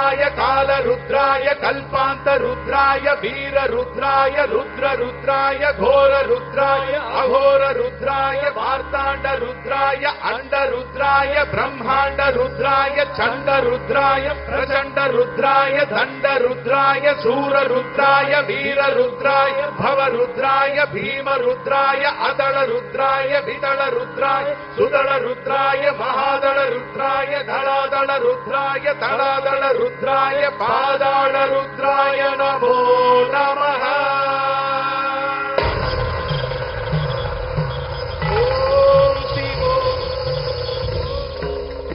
रुद्राय काल रुद्राय कल्पांत रुद्राय वीर रुद्राय रुद्र रुद्राय घोर रुद्राय अघोर रुद्राय वार्तांड रुद्राय अंड रुद्राय ब्रह्मांड रुद्राय चंड रुद्राय प्रचंड रुद्राय दंड रुद्राय शूर रुद्राय वीर रुद्राय भव रुद्राय भीम रुद्राय अदल रुद्राय विदल रुद्राय सुदल रुद्राय महादल रुद्राय धड़ादल रुद्राय तड़ादल रुद्राय पादाल रुद्राय नमो नमः। ओम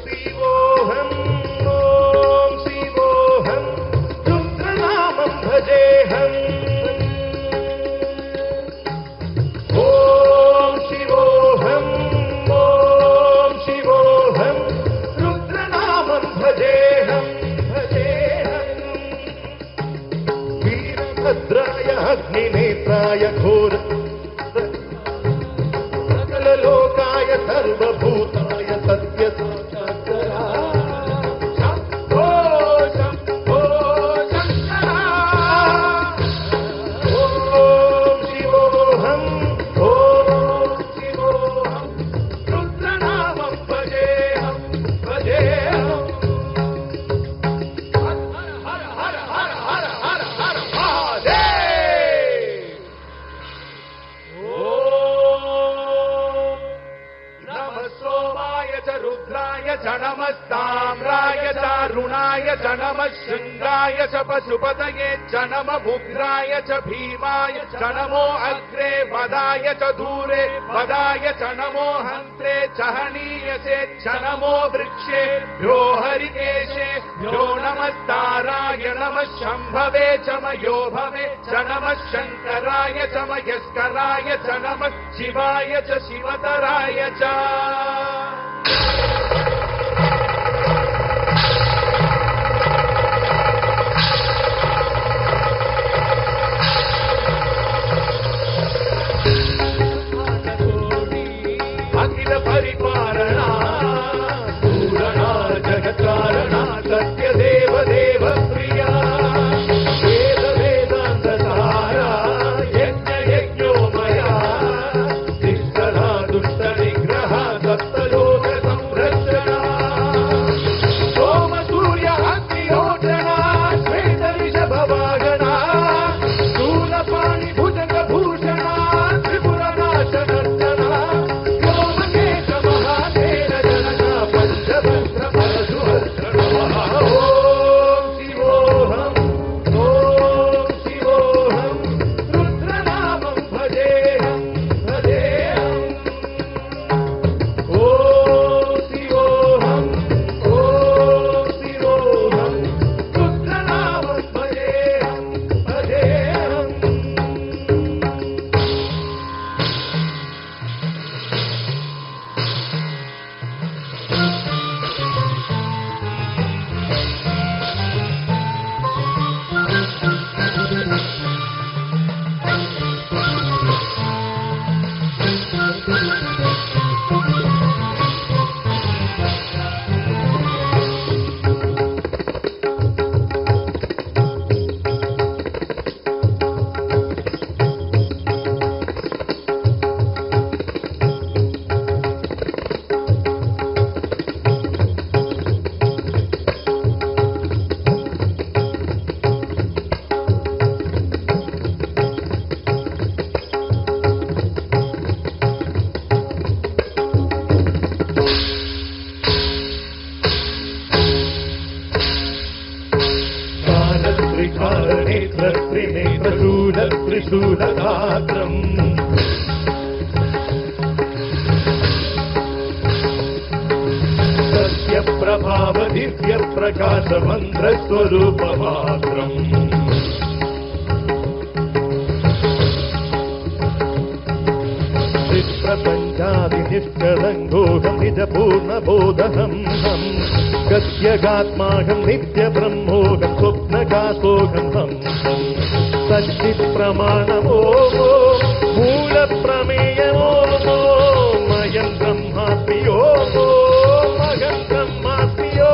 शिवोऽहं ओम शिवोऽहं रुद्रनामं भजेऽहम्। ओम शिवोऽहं रुद्रनामं भजेऽहम् वीरभद्राय अग्निनेत्राय घोर सकललोकाय सर्वभूताय सत्यसाक्षात्काराय शम्भो शम्भो शङ्करा। ओम शिवोऽहं रुद्रनामं भजेऽहम् भजेऽहम्। हर हर हर हर हर हर महादेव। ओम नमः सोमाय च रुद्राय च नमस्ताम्राय च अरुणाय च नमः शृंगाय च पशुपतये च नमः उग्राय च भीमाय च नमो अग्रे वदाय च दूरे वदाय च नमो हन्त्रे च हनीयसे च नमो वृक्षे भ्यो हरिकेशे भ्यो नमस्ताराय नमः शम्भवे च मयो भवे च नमः शङ्कराय च मयस्कराय च नमः शिवाय च शिवतराय च। अखिल परिपालना पूरणा जगत्कारणा सत्य देव देव प्रिया वेद वेदान्तसारा यज्ञ यज्ञोमया निष्ठला दुष्ट निग्रह सप्तलोक संरक्षणा सोम सूर्य अग्निहोत्रणा श्वेत ऋषभवाहना शूलपाणि भुजंग भूषणा त्रिपुरनाशनर्तना व्योमकेश महातेन जनका पंचभद्र परशुहस्त्र नमः। ओम शिवोऽहं रुद्रनामं भजेऽहम् भजेऽहम्। ओम शिवोऽहं रुद्रनामं भजेऽहम् भजेऽहम्। त्रिशूलगात्रम् सत्यप्रभाव दिव्यप्रकाशमन्त्रस्वरूपमात्रम् प्रपञ्चादिनिष्कलङ्घोऽहं निजपूर्णबोधहं गत्यगात्माहं नित्यब्रह्मोऽहं स्वप्नकाशोऽहं सच्चित्प्रमाणमो मूलप्रमेयमो मयं ब्रह्मास्मियो मगं ब्रह्मास्मियो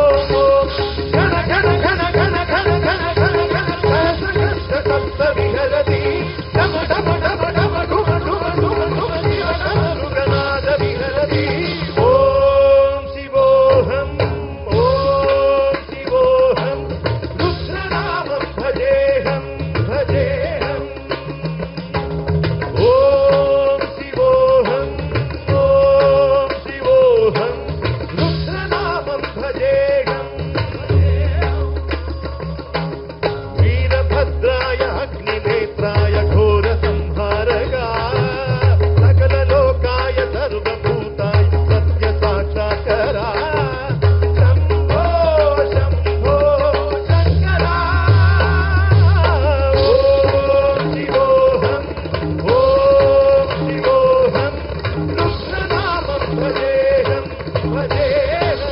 घन घन घन घन దేవదేవం